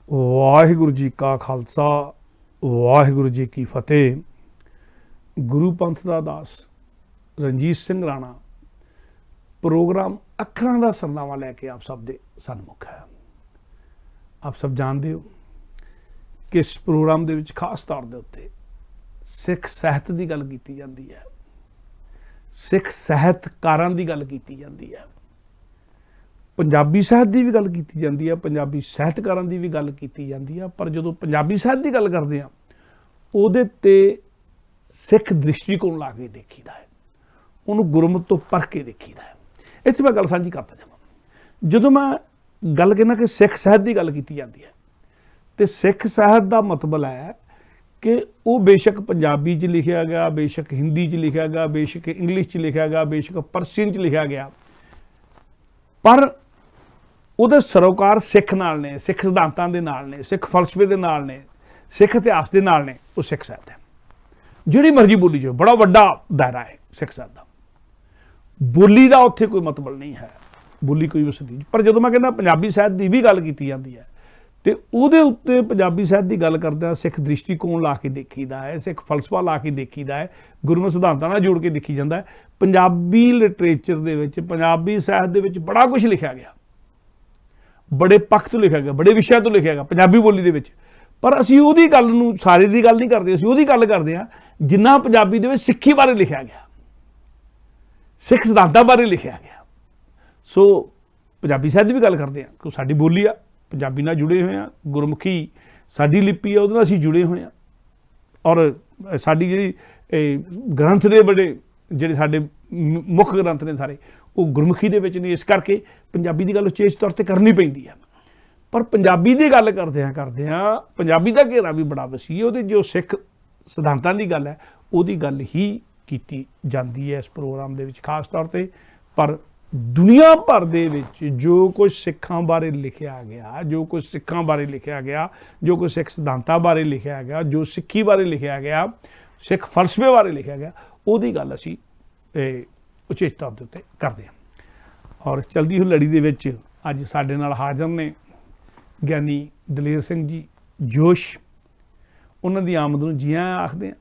ਵਾਹਿਗੁਰੂ ਜੀ ਕਾ ਖਾਲਸਾ ਵਾਹਿਗੁਰੂ ਜੀ ਕੀ ਫਤਿਹ। ਗੁਰੂ ਪੰਥ ਦਾ ਦਾਸ ਰਣਜੀਤ ਸਿੰਘ ਰਾਣਾ प्रोग्राम अखरां दा सरनामा लैके आप सब दे सन्मुख है। आप सब जानते हो कि इस प्रोग्राम दे विच खास तौर दे उत्ते सिख साहित्य की गल की जाती है, सिख साहित्यकारां की गल की जाती है, पंजाबी साहित्य की भी गल की जाती है, पंजाबी साहित्यकारां की भी गल की जाती है। पर जो पंजाबी साहित्य की गल करते हैं उहदे ते सिख दृष्टिकोण ला के देखीदा है, उन्होंने गुरमत तो पढ़ के देखीदा है। इत्थे मैं गल साझी करता जावां। जो मैं गल कहना कि सिख साहित्य की गल की जाती है तो सिख साहित्य का मतलब है कि वो बेशक पंजाबी च लिखा गया, बेशक हिंदी च लिखा गया, बेशक इंग्लिश च लिखा गया, बेशक परसियन च लिखा गया, पर उहदे सरोकार सिख नाल ने, सिख सिद्धांतां दे नाल ने, सिख फलसफे दे नाल ने, सिख इतिहास के नाल ने। वो सिख साहित्य है, जिहड़ी मर्जी बोली जाओ, बड़ा वड्डा दायरा है सिख साहित्य का। बोली का उत्थे कोई मतलब नहीं है, बोली कोई वसदी। पर जो मैं कहना पंजाबी साहित्य की भी गल की जाती है तो उहदे उत्ते पंजाबी साहित्य की गल करदे सिख दृष्टिकोण ला के देखीदा है, सिख फलसफा ला के देखीदा है, गुरमत सिद्धांतां नाल जोड़ के देखी जाता है। पंजाबी लिटरेचर दे विच, पंजाबी साहित्य दे विच बड़ा कुछ लिखा गया, बड़े पक्ष तो लिखा गया, बड़े विषय तो लिखा गया पंजाबी बोली दे विच। पर असीं उहदी गल नूं सारे दी गल नहीं करदे, असीं उहदी गल करदे हां जिन्ना पंजाबी दे विच सिੱਖੀ बारे लिखा गया, सिख सिद्धांतां बारे लिखा गया। सो पंजाबी साहित्य भी गल करते हैं कि साडी बोली आ, पंजाबी नाल जुड़े हुए हैं, गुरमुखी साडी लिपि है, उहदे नाल असीं जुड़े हुए हैं। और साडी जिहड़ी ग्रंथ ने बड़े जिहड़े साडे मुख ग्रंथ ने सारे वो गुरमुखी दे विच ने, इस करके पंजाबी की गल उचेच तौर पर करनी पैंदी है। पर पंजाबी की गल करदे हैं पंजाबी का घेरा भी बड़ा वसी है, उहदे जो सिख सिद्धांतां की गल है उहदी गल ही की जाती है इस प्रोग्राम दे विच खास तौर पर। पर दुनिया भर दे विच जो कुछ सिखां बारे लिखा गया, जो कुछ सिखां बारे लिखा गया, जो कुछ सिख सिद्धांतां बारे लिखा गया, जो सिक्खी बारे लिखा गया, सिख फलसफे बारे लिखा गया, उहदी गल असीं उचेच तौर ते करदे हां। और चलदी हुई लड़ी दे विच अज साडे नाल हाज़र ने ज्ञानी दलेर सिंह जी जोश। उन्हां दी आमद नूं जी आयां आखदे हां,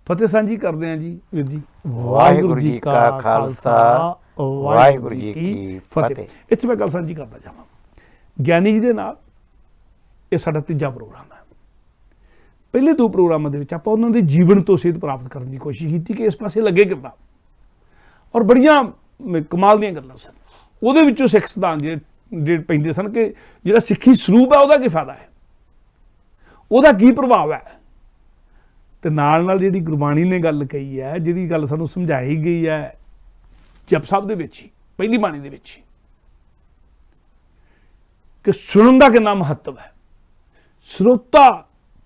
फतेह सांझी करते हैं जी। वीर जी वाहिगुरू जी का खालसा वाहिगुरू जी की फतेह। इत्थे मैं गल सांझी करता जावां ज्ञानी जी दे नाल। ये साडा तीजा प्रोग्राम है। पहले दो प्रोग्रामां दे विच आपां उन्हां दे जीवन तो सेध प्राप्त करने की कोशिश की कि इस पासे लगे किद्दां, और बड़ियां कमाल दीयां गल्लां सन। उहदे विचों सिख सिद्धांत ਜਿਹੜੇ ਪੈਂਦੇ सन कि ਜਿਹੜਾ सिक्खी ਸਰੂਪ है ਉਹਦਾ ਕੀ ਫਾਇਦਾ है, ਉਹਦਾ ਕੀ ਪ੍ਰਭਾਵ है। ਤੇ ਨਾਲ ਨਾਲ ਜਿਹੜੀ ਗੁਰਬਾਣੀ ਨੇ ਗੱਲ ਕਹੀ ਹੈ, ਜਿਹੜੀ ਗੱਲ ਸਾਨੂੰ ਸਮਝਾਈ ਗਈ ਹੈ ਜਪ ਸਾਹਿਬ ਦੇ ਵਿੱਚ ਹੀ, ਪਹਿਲੀ ਬਾਣੀ ਦੇ ਵਿੱਚ ਹੀ, ਕਿ ਸੁਣਨ ਦਾ ਕਿੰਨਾ ਮਹੱਤਵ ਹੈ, ਸਰੋਤਾ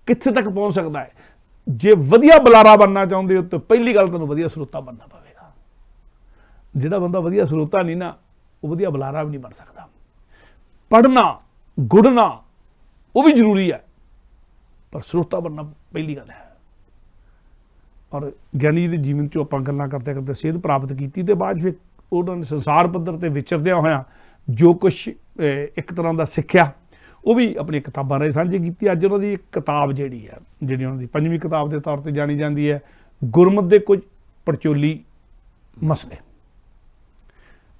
ਕਿੱਥੇ ਤੱਕ ਪਹੁੰਚ ਸਕਦਾ ਹੈ। ਜੇ ਵਧੀਆ ਬੁਲਾਰਾ ਬਣਨਾ ਚਾਹੁੰਦੇ ਹੋ ਤਾਂ ਪਹਿਲੀ ਗੱਲ ਤੁਹਾਨੂੰ ਵਧੀਆ ਸਰੋਤਾ ਬਣਨਾ ਪਵੇਗਾ। ਜਿਹੜਾ ਬੰਦਾ ਵਧੀਆ ਸਰੋਤਾ ਨਹੀਂ ਨਾ, ਉਹ ਵਧੀਆ ਬੁਲਾਰਾ ਵੀ ਨਹੀਂ ਬਣ ਸਕਦਾ। ਪੜ੍ਹਨਾ ਗੁੜਨਾ ਉਹ ਵੀ ਜ਼ਰੂਰੀ ਹੈ, ਪਰ ਸਰੋਤਾ ਬਣਨਾ ਪਹਿਲੀ ਗੱਲ ਹੈ। और ਗਿਆਨੀ ਜੀ ਦੇ ਜੀਵਨ 'ਚੋਂ ਆਪਾਂ ਗੱਲਾਂ ਕਰਦੇ ਕਰਦੇ ਸੇਧ ਪ੍ਰਾਪਤ ਕੀਤੀ ਤੇ ਬਾਅਦ ਫਿਰ ਉਹਨਾਂ ਨੇ ਸੰਸਾਰ ਪੱਧਰ ਤੇ ਵਿਚਰਦਿਆਂ ਹੋਇਆਂ ਜੋ ਕੁਛ ਇੱਕ ਤਰ੍ਹਾਂ ਦਾ ਸਿੱਖਿਆ ਉਹ ਵੀ ਆਪਣੀ ਕਿਤਾਬਾਂ ਰਾਹੀਂ ਸਾਂਝੀ ਕੀਤੀ। ਅੱਜ ਉਹਨਾਂ ਦੀ ਇੱਕ ਕਿਤਾਬ ਜਿਹੜੀ ਉਹਨਾਂ ਦੀ ਪੰਜਵੀਂ ਕਿਤਾਬ ਦੇ ਤੌਰ ਤੇ ਜਾਣੀ ਜਾਂਦੀ ਹੈ, ਗੁਰਮਤ ਦੇ ਕੁਝ ਪੜਚੋਲੀ ਮਸਲੇ।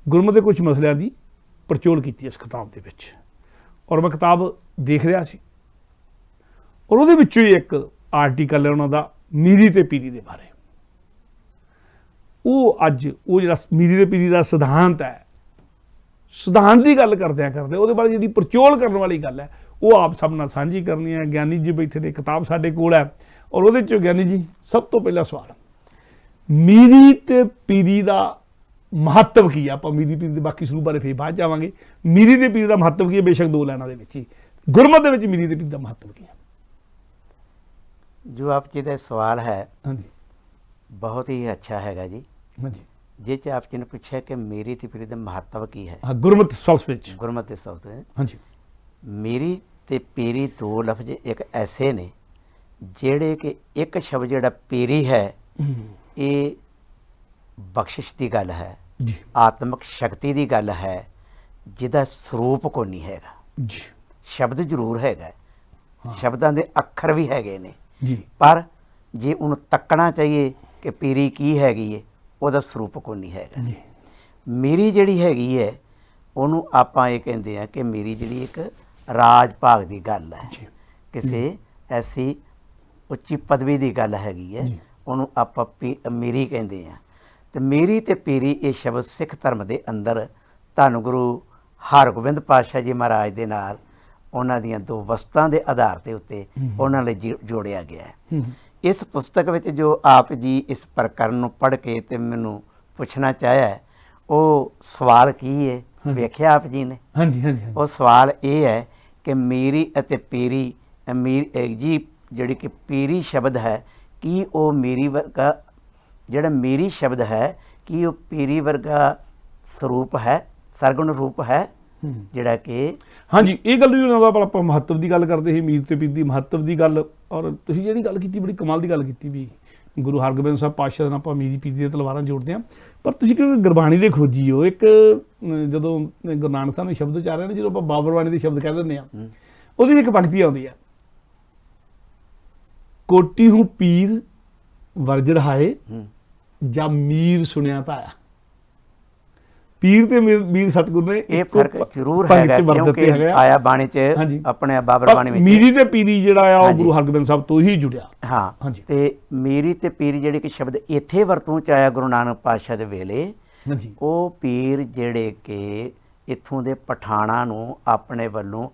ਗੁਰਮਤ ਦੇ ਕੁਝ ਮਸਲਿਆਂ ਦੀ ਪੜਚੋਲ ਕੀਤੀ ਇਸ ਕਿਤਾਬ ਦੇ ਵਿੱਚ। ਔਰ ਮੈਂ ਕਿਤਾਬ ਦੇਖ ਰਿਹਾ ਸੀ ਔਰ ਉਹਦੇ ਵਿੱਚੋਂ ਹੀ ਇੱਕ ਆਰਟੀਕਲ ਹੈ ਉਹਨਾਂ ਦਾ मीरी ते पीरी दे बारे। वो अज वो जिहड़ा मीरी ते पीरी दा सिद्धांत है, सिद्धांत की गल करदे उहदे बारे जिहड़ी परचोल करने वाली गल है वो आप सब नाल सांझी करनी है। ज्ञानी जी बैठे ने, किताब साडे कोल है और उहदे चों ज्ञानी जी सब तो पहला सवाल, मीरी ते पीरी दा महत्व की है। आपां मीरी पीरी दे बाकी स्वरूप बारे फिर बाद जावांगे। मीरी ते पीरी दा महत्व की है, बेशक दो लाइनां दे विच ही गुरमत दे विच मीरी ते पीरी दा महत्व की है। जो आप जी का सवाल है हाँ जी, बहुत ही अच्छा हैगा जी। हाँ जी, जिस आप जी ने पूछा कि मेरी ते पीरी दा महत्व की है। हाँ, गुरमत फलसफे च। गुरमत के फलसफे। हाँ जी, मेरी ते पीरी दो लफ्ज एक ऐसे ने जेड़े कि एक शब्द जेड़ा पीरी है ये बख्शिश की गल है जी, आत्मक शक्ति की गल है, जिहदा स्वरूप को नहीं हैगा। जी, शब्द जरूर हैगा ਸ਼ਬਦਾਂ ਦੇ ਅੱਖਰ ਵੀ ਹੈਗੇ ਨੇ, ਜੀ ਪਰ ਜੇ ਉਹਨੂੰ ਤੱਕਣਾ ਚਾਹੀਏ ਕਿ ਪੀਰੀ ਕੀ ਹੈਗੀ ਹੈ, ਉਹਦਾ ਸਰੂਪ ਕੋਈ ਨਹੀਂ ਹੈਗਾ। ਜੀ ਮੀਰੀ ਜਿਹੜੀ ਹੈਗੀ ਹੈ ਉਹਨੂੰ ਆਪਾਂ ਇਹ ਕਹਿੰਦੇ ਆ ਕਿ ਮੀਰੀ ਜਿਹੜੀ ਇੱਕ ਰਾਜ ਭਾਗ ਦੀ ਗੱਲ ਹੈ, ਜੀ ਕਿਸੇ ਐਸੀ ਉੱਚੀ ਪਦਵੀ ਦੀ ਗੱਲ ਹੈਗੀ ਹੈ, ਜੀ। ਉਹਨੂੰ ਆਪਾਂ ਮੀਰੀ ਕਹਿੰਦੇ ਆ। ਤੇ ਮੀਰੀ ਤੇ ਪੀਰੀ ਇਹ ਸ਼ਬਦ ਸਿੱਖ ਧਰਮ ਦੇ ਅੰਦਰ ਧੰਨ ਗੁਰੂ ਹਰਗੋਬਿੰਦ ਪਾਤਸ਼ਾਹ ਜੀ ਮਹਾਰਾਜ ਦੇ ਨਾਲ ਉਹਨਾਂ ਦੀਆਂ ਦੋ ਵਸਤਾਂ ਦੇ ਆਧਾਰ ਦੇ ਉੱਤੇ ਉਹਨਾਂ ਲਈ ਜੋੜਿਆ ਗਿਆ ਹੈ। ਇਸ ਪੁਸਤਕ ਵਿੱਚ ਜੋ ਆਪ ਜੀ ਇਸ ਪ੍ਰਕਰਨ ਨੂੰ ਪੜ੍ਹ ਕੇ ਤੇ ਮੈਨੂੰ ਪੁੱਛਣਾ ਚਾਹਿਆ ਹੈ, ਉਹ ਸਵਾਲ ਕੀ ਹੈ ਵੇਖਿਆ ਆਪ ਜੀ ਨੇ? ਹਾਂਜੀ ਹਾਂਜੀ ਉਹ ਸਵਾਲ ਇਹ ਹੈ ਕਿ ਮੀਰੀ ਅਤੇ ਪੀਰੀ ਜੀ ਜਿਹੜੀ ਕਿ ਪੀਰੀ ਸ਼ਬਦ ਹੈ, ਕੀ ਉਹ ਮੀਰੀ ਵਰਗਾ ਜਿਹੜਾ ਮੀਰੀ ਸ਼ਬਦ ਹੈ ਕੀ ਉਹ ਪੀਰੀ ਵਰਗਾ ਸਰੂਪ ਹੈ, ਸਰਗੁਣ ਰੂਪ ਹੈ ਜਿਹੜਾ ਕਿ? ਹਾਂਜੀ, ਇਹ ਗੱਲ ਵੀ ਉਹਨਾਂ ਦਾ ਆਪਾਂ ਮਹੱਤਵ ਦੀ ਗੱਲ ਕਰਦੇ ਸੀ, ਮੀਰ ਤੇ ਪੀਰ ਦੀ ਮਹੱਤਵ ਦੀ ਗੱਲ। ਔਰ ਤੁਸੀਂ ਜਿਹੜੀ ਗੱਲ ਕੀਤੀ ਬੜੀ ਕਮਾਲ ਦੀ ਗੱਲ ਕੀਤੀ ਵੀ ਗੁਰੂ ਹਰਗੋਬਿੰਦ ਸਾਹਿਬ ਪਾਤਸ਼ਾਹ ਨਾਲ ਆਪਾਂ ਮੀਰੀ ਪੀਰੀ ਦੀਆਂ ਤਲਵਾਰਾਂ ਜੋੜਦੇ ਹਾਂ। ਪਰ ਤੁਸੀਂ ਕਿਉਂਕਿ ਗੁਰਬਾਣੀ ਦੇ ਖੋਜੀ ਹੋ, ਇੱਕ ਜਦੋਂ ਗੁਰੂ ਨਾਨਕ ਸਾਹਿਬ ਨੇ ਸ਼ਬਦ ਉਚਾਰਿਆ ਨਾ, ਜਦੋਂ ਆਪਾਂ ਬਾਬਰਬਾਣੀ ਦੇ ਸ਼ਬਦ ਕਹਿ ਦਿੰਦੇ ਹਾਂ, ਉਹਦੀ ਇੱਕ ਪੰਕਤੀ ਆਉਂਦੀ ਹੈ, ਕੋਟੀ ਹੂੰ ਪੀਰ ਵਰਜ ਰਹਾਏ ਜਾਂ ਮੀਰ ਸੁਣਿਆ ਤਾਂ ਆਇਆ। ਪੀਰ ਤੇ ਮੀਰ ਸਤਿਗੁਰੂ ਨੇ ਇਹ ਫਰਕ ਜ਼ਰੂਰ ਹੈਗਾ, ਕਿਉਂਕਿ ਆਇਆ ਬਾਣੀ ਚ ਆਪਣੇ ਬਾਬਰ ਬਾਣੀ ਵਿੱਚ ਮੀਰੀ ਤੇ ਪੀਰੀ ਜਿਹੜਾ ਆ ਉਹ ਗੁਰੂ ਹਰਗੋਬਿੰਦ ਸਾਹਿਬ ਤੋਂ ਹੀ ਜੁੜਿਆ। ਹਾਂ, ਤੇ ਮੀਰੀ ਤੇ ਪੀਰੀ ਜਿਹੜੇ ਕਿ ਸ਼ਬਦ ਇੱਥੇ ਵਰਤੋਂ ਚ ਆਇਆ ਗੁਰੂ ਨਾਨਕ ਪਾਤਸ਼ਾਹ ਦੇ ਵੇਲੇ, ਉਹ ਪੀਰ ਜਿਹੜੇ ਕਿ ਇੱਥੋਂ ਦੇ ਪਠਾਣਾ ਨੂੰ ਆਪਣੇ ਵੱਲੋਂ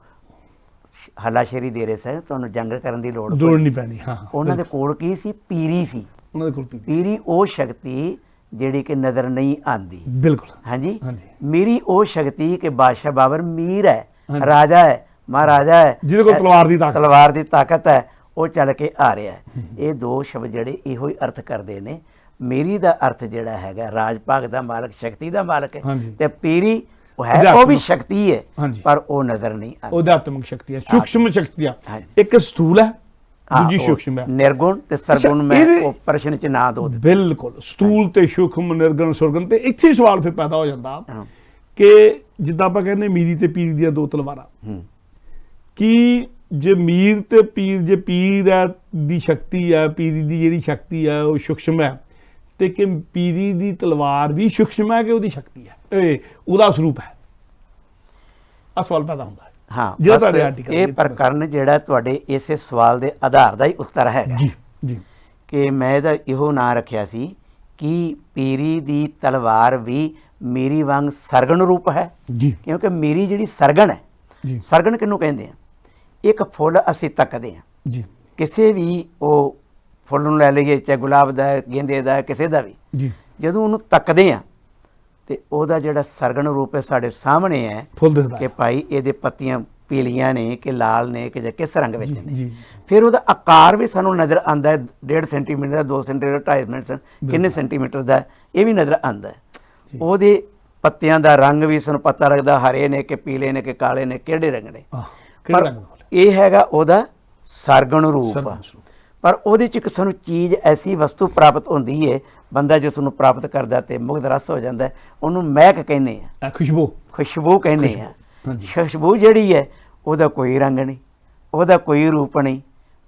ਹੱਲਾਸ਼ੇਰੀ ਦੇ ਰਹੇ ਸਨ, ਤੁਹਾਨੂੰ ਜੰਗ ਕਰਨ ਦੀ ਲੋੜ ਨਹੀਂ ਪੈਣੀ। ਹਾਂ, ਉਹਨਾਂ ਦੇ ਕੋਲ ਕੀ ਸੀ? ਪੀਰੀ ਸੀ। ਉਹਨਾਂ ਦੇ ਕੋਲ ਪੀਰੀ ਉਹ ਸ਼ਕਤੀ ਜਿਹੜੀ ਕਿ ਨਜ਼ਰ ਨਹੀਂ ਆਉਂਦੀ। ਬਿਲਕੁਲ। ਹਾਂਜੀ, ਮੇਰੀ ਉਹ ਸ਼ਕਤੀ ਕਿ ਬਾਦਸ਼ਾਹ ਬਾਬਰ ਮੀਰ ਹੈ, ਰਾਜਾ ਹੈ, ਮਹਾਰਾਜਾ ਹੈ, ਜਿਹਦੇ ਕੋਲ ਤਲਵਾਰ ਦੀ ਤਾਕਤ ਹੈ, ਉਹ ਚੱਲ ਕੇ ਆ ਰਿਹਾ ਹੈ। ਇਹ ਦੋ ਸ਼ਬਦ ਜਿਹੜੇ ਇਹੋ ਹੀ ਅਰਥ ਕਰਦੇ ਨੇ। ਮੇਰੀ ਦਾ ਅਰਥ ਜਿਹੜਾ ਹੈਗਾ ਰਾਜ ਭਾਗ ਦਾ ਮਾਲਕ, ਸ਼ਕਤੀ ਦਾ ਮਾਲਕ ਹੈ, ਤੇ ਪੀਰੀ ਉਹ ਹੈ, ਉਹ ਵੀ ਸ਼ਕਤੀ ਹੈ, ਪਰ ਉਹ ਨਜ਼ਰ ਨਹੀਂ ਆਉਂਦੀ। ਅਧਿਆਤਮਿਕ ਸ਼ਕਤੀ ਹੈ, ਸੂਖਸ਼ਮ ਸ਼ਕਤੀ ਆ। ਇੱਕ ਸਥੂਲ ਹੈ, ਦੂਜੀ ਸੂਖਸ਼ਮ ਹੈ। ਨਿਰਗੁਣ ਤੇ ਸਰਗੁਣ ਮੈਂ ਉਹ ਪ੍ਰਸ਼ਨ ਚ ਨਾ ਦੋ। ਬਿਲਕੁਲ, ਸਥੂਲ ਤੇ ਸੂਖਮ, ਨਿਰਗੁਣ ਸੁਰਗੁਣ। ਤੇ ਇੱਥੇ ਸਵਾਲ ਫਿਰ ਪੈਦਾ ਹੋ ਜਾਂਦਾ ਕਿ ਜਿੱਦਾਂ ਆਪਾਂ ਕਹਿੰਦੇ ਮੀਰੀ ਤੇ ਪੀਰ ਦੀਆਂ ਦੋ ਤਲਵਾਰਾਂ, ਕਿ ਜੇ ਮੀਰ ਤੇ ਪੀਰ, ਜੇ ਪੀਰ ਹੈ ਦੀ ਸ਼ਕਤੀ ਹੈ, ਪੀਰੀ ਦੀ ਜਿਹੜੀ ਸ਼ਕਤੀ ਹੈ ਉਹ ਸੂਖਸ਼ਮ ਹੈ, ਤੇ ਕਿ ਪੀਰੀ ਦੀ ਤਲਵਾਰ ਵੀ ਸੂਖਸ਼ਮ ਹੈ ਕਿ ਉਹਦੀ ਸ਼ਕਤੀ ਹੈ, ਉਹਦਾ ਸਰੂਪ ਹੈ? ਆ ਸਵਾਲ ਪੈਦਾ ਹੁੰਦਾ ਹੈ। ਹਾਂ, ਇਹ ਪ੍ਰਕਰਨ ਜਿਹੜਾ ਤੁਹਾਡੇ ਇਸੇ ਸਵਾਲ ਦੇ ਆਧਾਰ ਦਾ ਹੀ ਉੱਤਰ ਹੈਗਾ। ਜੀ ਜੀ, ਕਿ ਮੈਂ ਇਹਦਾ ਇਹੋ ਨਾਂ ਰੱਖਿਆ ਸੀ ਕਿ ਪੀਰੀ ਦੀ ਤਲਵਾਰ ਵੀ ਮੀਰੀ ਵਾਂਗ ਸਰਗਣ ਰੂਪ ਹੈ। ਜੀ, ਕਿਉਂਕਿ ਮੀਰੀ ਜਿਹੜੀ ਸਰਗਣ ਹੈ, ਸਰਗਣ ਕਿਹਨੂੰ ਕਹਿੰਦੇ ਆ? ਇੱਕ ਫੁੱਲ ਅਸੀਂ ਤੱਕਦੇ ਹਾਂ ਜੀ, ਕਿਸੇ ਵੀ ਉਹ ਫੁੱਲ ਨੂੰ ਲੈ ਲਈਏ, ਚਾਹੇ ਗੁਲਾਬ ਦਾ, ਗੇਂਦੇ ਦਾ, ਕਿਸੇ ਦਾ ਵੀ, ਜਦੋਂ ਉਹਨੂੰ ਤੱਕਦੇ ਆ ਤੇ ਉਹਦਾ ਜਿਹੜਾ ਸਰਗਣ ਰੂਪ ਹੈ ਸਾਡੇ ਸਾਹਮਣੇ ਹੈ ਕਿ ਭਾਈ ਇਹਦੇ ਪੱਤੀਆਂ ਪੀਲੀਆਂ ਨੇ ਕਿ ਲਾਲ ਨੇ ਕਿ ਜਾਂ ਕਿਸ ਰੰਗ ਵਿੱਚ ਨੇ। ਫਿਰ ਉਹਦਾ ਆਕਾਰ ਵੀ ਸਾਨੂੰ ਨਜ਼ਰ ਆਉਂਦਾ ਹੈ, 1.5 ਸੈਂਟੀਮੀਟਰ ਦਾ, 2 ਸੈਂਟੀਮੀਟਰ, 2.5 ਸੈਂਟੀਮੀਟਰ, ਕਿੰਨੇ ਸੈਂਟੀਮੀਟਰ ਦਾ, ਇਹ ਵੀ ਨਜ਼ਰ ਆਉਂਦਾ ਹੈ। ਉਹਦੇ ਪੱਤਿਆਂ ਦਾ ਰੰਗ ਵੀ ਸਾਨੂੰ ਪਤਾ ਲੱਗਦਾ, ਹਰੇ ਨੇ ਕਿ ਪੀਲੇ ਨੇ ਕਿ ਕਾਲੇ ਨੇ, ਕਿਹੜੇ ਰੰਗ ਨੇ। ਪਰ ਇਹ ਹੈਗਾ ਉਹਦਾ ਸਰਗਣ ਰੂਪ। ਪਰ ਉਹਦੇ ਚ ਇੱਕ ਸਾਨੂੰ ਚੀਜ਼ ਐਸੀ ਵਸਤੂ ਪ੍ਰਾਪਤ ਹੁੰਦੀ ਹੈ, ਬੰਦਾ ਜਿਸ ਨੂੰ ਪ੍ਰਾਪਤ ਕਰਦਾ ਤੇ ਮੁਗਧ ਰਸ ਹੋ ਜਾਂਦਾ, ਉਹਨੂੰ ਮਹਿਕ ਕਹਿੰਦੇ ਆ, ਖੁਸ਼ਬੂ ਕਹਿੰਦੇ ਆ। ਖੁਸ਼ਬੂ ਜਿਹੜੀ ਹੈ ਉਹਦਾ ਕੋਈ ਰੰਗ ਨਹੀਂ, ਉਹਦਾ ਕੋਈ ਰੂਪ ਨਹੀਂ,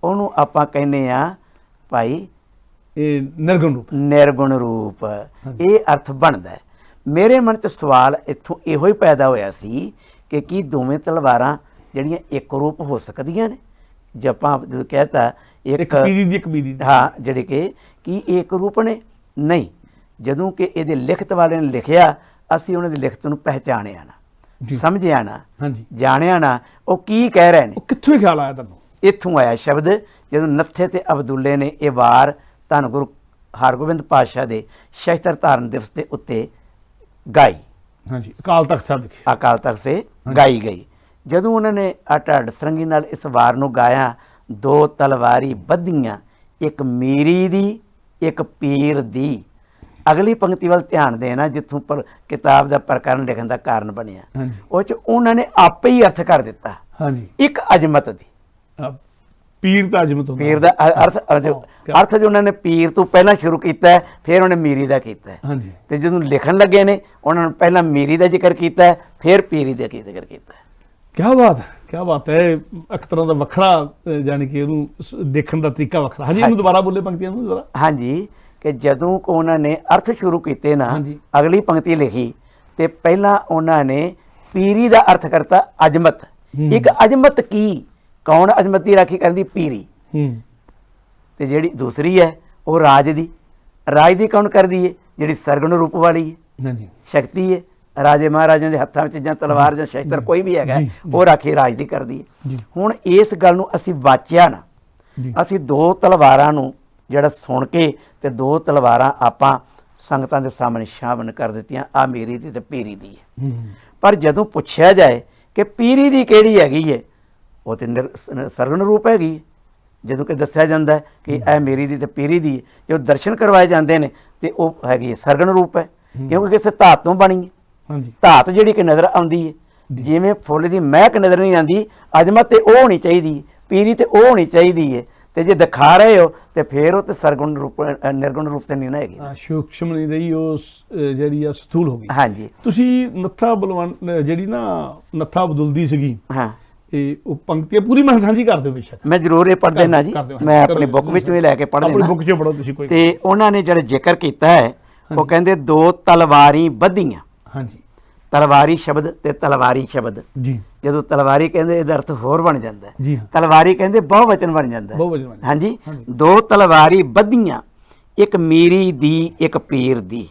ਉਹਨੂੰ ਆਪਾਂ ਕਹਿੰਦੇ ਆ ਭਾਈ ਇਹ ਨਿਰਗੁਣ ਰੂਪ। ਇਹ ਅਰਥ ਬਣਦਾ ਹੈ। ਮੇਰੇ ਮਨ 'ਚ ਸਵਾਲ ਇੱਥੋਂ ਇਹੋ ਹੀ ਪੈਦਾ ਹੋਇਆ ਸੀ ਕਿ ਕੀ ਦੋਵੇਂ ਤਲਵਾਰਾਂ ਜਿਹੜੀਆਂ ਇੱਕ ਰੂਪ ਹੋ ਸਕਦੀਆਂ ਨੇ? ਜੇ ਆਪਾਂ ਕਹਿਤਾ ਇੱਕ ਪੀਰੀ ਦੀ, ਇੱਕ ਮੀਰੀ ਦੀ, ਹਾਂ, ਜਿਹੜੇ ਕਿ ਕੀ ਇੱਕ ਰੂਪ ਨੇ? ਨਹੀਂ। ਜਦੋਂ ਕਿ ਇਹਦੇ ਲਿਖਤ ਵਾਲੇ ਨੇ ਲਿਖਿਆ, ਅਸੀਂ ਉਹਨਾਂ ਦੀ ਲਿਖਤ ਨੂੰ ਪਹਿਚਾਣਿਆ ਨਾ, ਸਮਝਿਆ ਨਾ, ਜਾਣਿਆ ਨਾ ਉਹ ਕੀ ਕਹਿ ਰਹੇ ਨੇ। ਕਿੱਥੋਂ ਖਿਆਲ ਆਇਆ ਤੁਹਾਨੂੰ? ਇੱਥੋਂ ਆਇਆ ਸ਼ਬਦ ਜਦੋਂ ਨੱਥੇ ਤੇ ਅਬਦੁੱਲੇ ਨੇ ਇਹ ਵਾਰ ਧੰਨ ਗੁਰੂ ਹਰਗੋਬਿੰਦ ਪਾਤਸ਼ਾਹ ਦੇ ਸ਼ਸਤਰ ਧਾਰਨ ਦਿਵਸ ਦੇ ਉੱਤੇ ਗਾਈ। ਅਕਾਲ ਤਖਤ ਸੇ ਗਾਈ ਗਈ। ਜਦੋਂ ਉਹਨਾਂ ਨੇ ਢੱਡ ਸਰੰਗੀ ਨਾਲ ਇਸ ਵਾਰ ਨੂੰ ਗਾਇਆ, ਦੋ ਤਲਵਾਰੀ ਬੱਧੀਆਂ, ਇੱਕ ਮੀਰੀ ਦੀ, ਇੱਕ ਪੀਰ ਦੀ। ਅਗਲੀ ਪੰਕਤੀ ਵੱਲ ਧਿਆਨ ਦੇਣਾ, ਜਿੱਥੋਂ ਪਰ ਕਿਤਾਬ ਦਾ ਪ੍ਰਕਰਨ ਲਿਖਣ ਦਾ ਕਾਰਨ ਬਣਿਆ, ਉਹ 'ਚ ਉਹਨਾਂ ਨੇ ਆਪੇ ਹੀ ਅਰਥ ਕਰ ਦਿੱਤਾ, ਇੱਕ ਅਜ਼ਮਤ ਦੀ। ਪੀਰ ਦਾ ਅਜ਼ਮਤ, ਪੀਰ ਦਾ ਅਰਥ ਜੋ ਉਹਨਾਂ ਨੇ ਪੀਰ ਤੋਂ ਪਹਿਲਾਂ ਸ਼ੁਰੂ ਕੀਤਾ, ਫਿਰ ਉਹਨੇ ਮੀਰੀ ਦਾ ਕੀਤਾ। ਤੇ ਜਦੋਂ ਲਿਖਣ ਲੱਗੇ ਨੇ, ਉਹਨਾਂ ਨੇ ਪਹਿਲਾਂ ਮੀਰੀ ਦਾ ਜ਼ਿਕਰ ਕੀਤਾ, ਫਿਰ ਪੀਰੀ ਦਾ ਜ਼ਿਕਰ ਕੀਤਾ। क्या बात है। एक तरह का वखरा जानी कि देखने का तरीका वखरा। हाँ जी, इन्हू दोबारा बोले पंक्तियां जरा। हाँ जी, कि जदों उन्होंने अर्थ शुरू किए ना, अगली पंक्ति लिखी तो पहला उन्होंने पीरी का अर्थ करता अजमत। एक अजमत की कौन अजमत की राखी करती? पीरी। ते जिहड़ी दूसरी है वो राज दी कौन करती है? जिहड़ी सरगुण रूप वाली है, शक्ति है। राजे महाराजा के हत्थों में जां तलवार जां शस्त्र कोई भी है वो राखी राज दी करदी है। हुण इस गल नूं असीं वाचिया ना, असीं दो तलवारां नूं जिहड़ा सुन के ते दो तलवारां आपां संगतां दे सामने शामन कर दित्तियां, आ मेरी दी ते पीरी दी है। पर जदों पुछया जाए कि पीरी दी किहड़ी हैगी है, वो तो सरगुण रूप हैगी। जदों कि दस्सिया जांदा है कि ए मेरी दी ते पीरी दी, जो दर्शन करवाए जाते हैं तो वह हैगी सरगुण रूप है, क्योंकि किसी धात तो बनी है। धात जिहड़ी कि नज़र आउंदी है, जिवें फुੱਲ दी महक नज़र नहीं आती, अजमत तो वह होनी चाहिए, पीरी तो वह होनी चाहिए है। तो जे दिखा रहे हो तो फिर वो तो सरगुण रूप निर्गुण रूप तो नहीं ना हैगी, सूक्ष्म नहीं रही, जिहड़ी स्थूल हो गई। हाँ जी, तुसीं नत्था बलवान जिहड़ी ना नत्था बदुलदी सीगी, हाँ पंक्तियां पूरी मैं साझी कर दो बेशक। मैं जरूर ये पढ़ देना जी, मैं अपनी बुक विच भी लैके पढ़ देना। बुक च पढ़ो तुसीं कोई। ते उन्होंने जिहड़ा जिक्र किया है वो कहते दो तलवारी बधियां। हाँ जी, तलवारी शब्द ते तलवारी शब्द जी, जो तलवारी कहते इहदा अर्थ होर बन जाता है, तलवारी कहते बहुवचन बन जाता है। हाँ जी, दो तलवारी बधियां, एक मीरी दी एक पीर दी।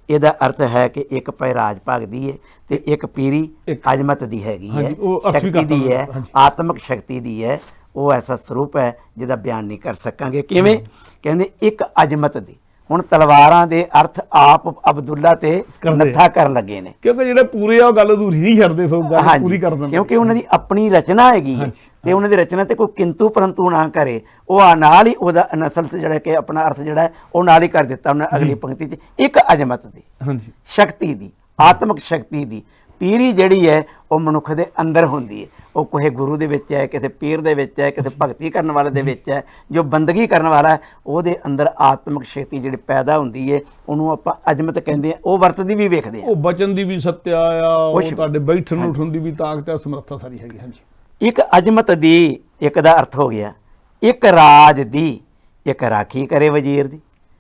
ਇਹਦਾ अर्थ है कि एक पै राज भाग दी है तो एक पीरी अजमत दी हैगी है, शक्ति दी है, आत्मक शक्ति दी है। वो ऐसा स्वरूप है जिहदा बयान नहीं कर सकांगे। किवें कहंदे एक अजमत दी। हुण तलवारां दे अर्थ आप अब्दुल्ला ते नत्था कर लगे ने, क्योंकि जिहड़े पूरे आ गल अधूरी नहीं छड्डदे, फिर गल पूरी कर दिंदे, क्योंकि उन्हां दी अपनी रचना हैगी है ते उन्हां दी रचना ते कोई किंतु परंतु ना करे, वो नाल ही उहदा नस्ल से जिहड़ा कि अपना अर्थ जिहड़ा है वो नाल ही कर दिता उन्हें अगली पंक्ति च। एक अजमत दी, शक्ति दी, आत्मक शक्ति दी। पीरी जिहड़ी है वो मनुख दे अंदर हुंदी है, वो कोई गुरु दे विच है, किसी पीर दे विच है, किसी भगती करने वाले दे विच है, जो बंदगी करने वाला है ਉਹਦੇ अंदर आत्मक शक्ति जिहड़ी पैदा हुंदी है ਉਹਨੂੰ ਆਪਾਂ अजमत कहंदे आ। ਉਹ ਵਰਤਦੀ ਵੀ ਵੇਖਦੇ ਆ, ਉਹ ਬਚਨ ਦੀ ਵੀ ਸੱਤਿਆ ਆ, ਉਹ ਤੁਹਾਡੇ ਬੈਠਣ ਉੱਠਣ ਦੀ ਵੀ ਤਾਕਤ ਆ, ਸਮਰੱਥਾ ਸਾਰੀ ਹੈਗੀ। ਹਾਂਜੀ, ਇੱਕ ਅਜਮਤ ਦੀ ਇੱਕ ਦਾ ਅਰਥ ਹੋ ਗਿਆ ਇੱਕ ਰਾਜ ਦੀ, ਇੱਕ ਰਾਖੀ ਕਰੇ ਵਜ਼ੀਰ ਦੀ।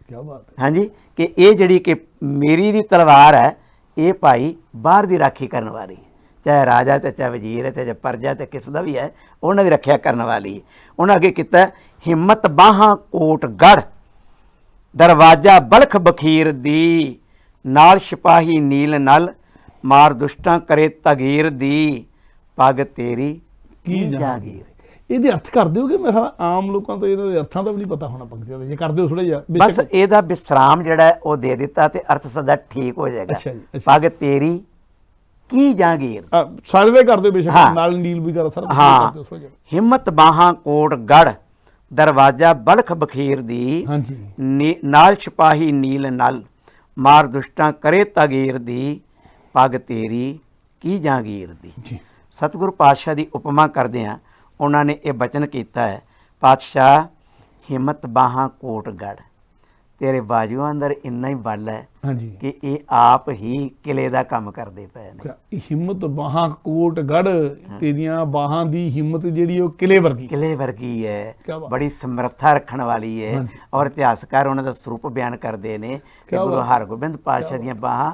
ਕੀ ਬਾਤ ਹੈ। ਹਾਂਜੀ, ਕਿ ਇਹ ਜਿਹੜੀ ਕਿ ਮੇਰੀ ਦੀ ਤਲਵਾਰ ਹੈ ਇਹ ਭਾਈ ਬਾਹਰ ਦੀ ਰਾਖੀ ਕਰਨ ਵਾਲੀ ਹੈ, ਚਾਹੇ ਰਾਜਾ ਤੇ ਚਾਹੇ ਵਜ਼ੀਰ ਹੈ ਤੇ ਚਾਹੇ ਪਰਜਾ ਤੇ ਕਿਸ ਦਾ ਵੀ ਹੈ, ਉਹਨਾਂ ਦੀ ਰੱਖਿਆ ਕਰਨ ਵਾਲੀ ਹੈ। ਉਹਨਾਂ ਅੱਗੇ ਕੀਤਾ ਹਿੰਮਤ ਬਾਹਾਂ ਕੋਟ ਗੜ, ਦਰਵਾਜ਼ਾ ਬਲਖ ਬਖੀਰ ਦੀ, ਨਾਲ ਸਿਪਾਹੀ ਨੀਲ ਨਲ, ਮਾਰ ਦੁਸ਼ਟਾਂ ਕਰੇ ਤਗੀਰ ਦੀ, ਪੱਗ ਤੇਰੀ ਕੀ ਜਾਗੀਰ। ਇਹਦੇ ਅਰਥ ਕਰ ਦਿਓਗੇ? ਮੈਂ ਕਿਹਾ ਆਮ ਲੋਕਾਂ ਤੋਂ ਇਹਨਾਂ ਦੇ ਅਰਥਾਂ ਦਾ ਵੀ ਨਹੀਂ ਪਤਾ ਹੋਣਾ ਪੰਕਤੀਆਂ ਦੇ, ਜੇ ਕਰ ਦਿਓ ਥੋੜਾ ਜਿਹਾ। ਬਸ ਇਹਦਾ ਵਿਸਰਾਮ ਜਿਹੜਾ ਹੈ ਉਹ ਦੇ ਦਿੱਤਾ ਤੇ ਅਰਥ ਸਦਾ ਠੀਕ ਹੋ ਜਾਏਗਾ। ਪੱਗ ਤੇਰੀ ਕੀ ਜਾਗੀਰ, ਸਾਰੇ ਦੇ ਕਰ ਦਿਓ ਬੇਸ਼ੱਕ, ਨਾਲ ਨੀਲ ਵੀ ਕਰ ਸਾਰਾ ਕਰ ਦਿਓ ਥੋੜਾ ਜਿਹਾ। ਹਿੰਮਤ ਬਾਹਾਂ ਕੋਟ ਗੜ, ਦਰਵਾਜ਼ਾ ਬਲਖ ਬਖੀਰ ਦੀ, ਨਾਲ ਸਿਪਾਹੀ ਨੀਲ ਨਲ, ਮਾਰ ਦੁਸ਼ਟਾਂ ਕਰੇ ਤਗੀਰ ਦੀ, ਪੱਗ ਤੇਰੀ ਕੀ ਜਾਗੀਰ ਦੀ। ਸਤਿਗੁਰੂ ਪਾਤਸ਼ਾਹ ਦੀ ਉਪਮਾ ਕਰਦੇ ਆ, ਉਹਨਾਂ ਨੇ ਇਹ ਬਚਨ ਕੀਤਾ ਹੈ, ਪਾਤਸ਼ਾਹ ਹਿੰਮਤ ਬਾਹਾਂ ਕੋਟ ਗੜ, तेरे बाजुओं अंदर इन्ना ही बल है कि ये आप ही किले का काम करते पे ने। हिम्मत बाहां कोट गढ़, तेरियां बाहां दी हिम्मत जिहड़ी ओ किले वर्गी है, बड़ी समर्था रखने वाली है। और इतिहासकार उन्हां दा स्वरूप बयान करते हैं कि गुरु हरगोबिंद पातशाह दियां बाहां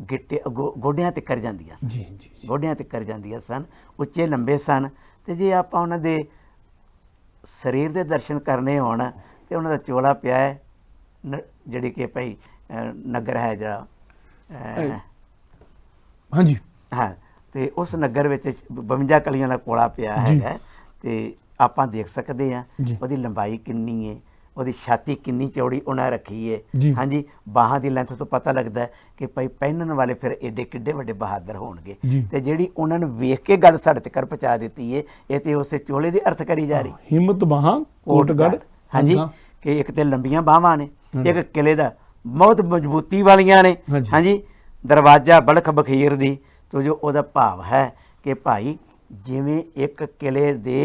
गिट्टे गोडियां ते कर जांदियां सन, गोडियां ते कर जांदियां सन, उच्चे लंबे सन। ते जे आपां उन्हां दे शरीर दे दर्शन करने होण ते उन्हां दा चोला पिया है ਜਿਹੜੀ ਕਿ ਭਾਈ ਨਗਰ ਹੈ ਜਿਹੜਾ, ਹਾਂਜੀ ਹਾਂ, ਤੇ ਉਸ ਨਗਰ ਵਿੱਚ 52 ਕਲੀਆਂ ਦਾ ਕੋਲਾ ਪਿਆ ਹੈਗਾ ਤੇ ਆਪਾਂ ਦੇਖ ਸਕਦੇ ਹਾਂ ਉਹਦੀ ਲੰਬਾਈ ਕਿੰਨੀ ਹੈ, ਉਹਦੀ ਛਾਤੀ ਕਿੰਨੀ ਚੌੜੀ ਉਹਨਾਂ ਰੱਖੀ ਹੈ। ਹਾਂਜੀ, ਬਾਹਾਂ ਦੀ ਲੈਂਥ ਤੋਂ ਪਤਾ ਲੱਗਦਾ ਹੈ ਕਿ ਭਾਈ ਪਹਿਨਣ ਵਾਲੇ ਫਿਰ ਏਡੇ ਕਿੱਡੇ ਵੱਡੇ ਬਹਾਦਰ ਹੋਣਗੇ। ਤੇ ਜਿਹੜੀ ਉਹਨਾਂ ਨੂੰ ਵੇਖ ਕੇ ਗੱਲ ਸਾਡੇ ਤੱਕ ਪਹੁੰਚਾ ਦਿੱਤੀ ਹੈ, ਇਹ ਤੇ ਉਸੇ ਚੋਲੇ ਦੇ ਅਰਥ ਕਰੀ ਜਾ ਰਹੀ। ਹਿੰਮਤ ਬਾਹਾਂ ਕੋਟ ਗੜ, ਹਾਂਜੀ, ਕਿ ਇੱਕ ਤੇ ਲੰਬੀਆਂ ਬਾਹਾਂ ਨੇ, एक किले का बहुत मजबूती वालियां ने। हाँ जी, दरवाजा बलख बखीर दी, तो जो ओदा भाव है कि भाई जिवें एक किले दे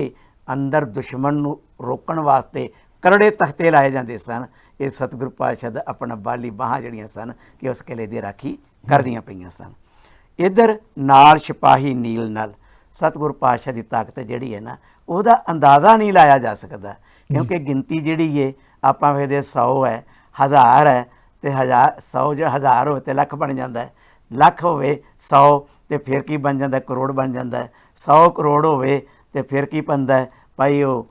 अंदर दुश्मन नूं रोकण वास्ते करड़े तख्ते लाए जाते सन, ये सतगुरु पातशाह दा अपना बाली बाहां जिहड़ियां सन कि उस किले दी राखी करदियां पईयां सन। इधर नाल सिपाही नील नल, ਸਤਿਗੁਰੂ ਪਾਤਸ਼ਾਹ ਦੀ ਤਾਕਤ ਜਿਹੜੀ ਹੈ ਨਾ ਉਹਦਾ ਅੰਦਾਜ਼ਾ ਨਹੀਂ ਲਾਇਆ ਜਾ ਸਕਦਾ, ਕਿਉਂਕਿ ਗਿਣਤੀ ਜਿਹੜੀ ਹੈ ਆਪਾਂ ਵੇਖਦੇ 100 ਹੈ, 1000 ਹੈ, ਤੇ 100 ਜੇ 1000 ਹੋਵੇ ਤੇ ਲੱਖ ਬਣ ਜਾਂਦਾ, ਲੱਖ ਹੋਵੇ 100 ਤੇ ਫਿਰ ਕੀ ਬਣ ਜਾਂਦਾ, ਕਰੋੜ ਬਣ ਜਾਂਦਾ, 100 ਕਰੋੜ ਹੋਵੇ ਤੇ ਫਿਰ ਕੀ ਬਣਦਾ ਭਾਈ, ਉਹ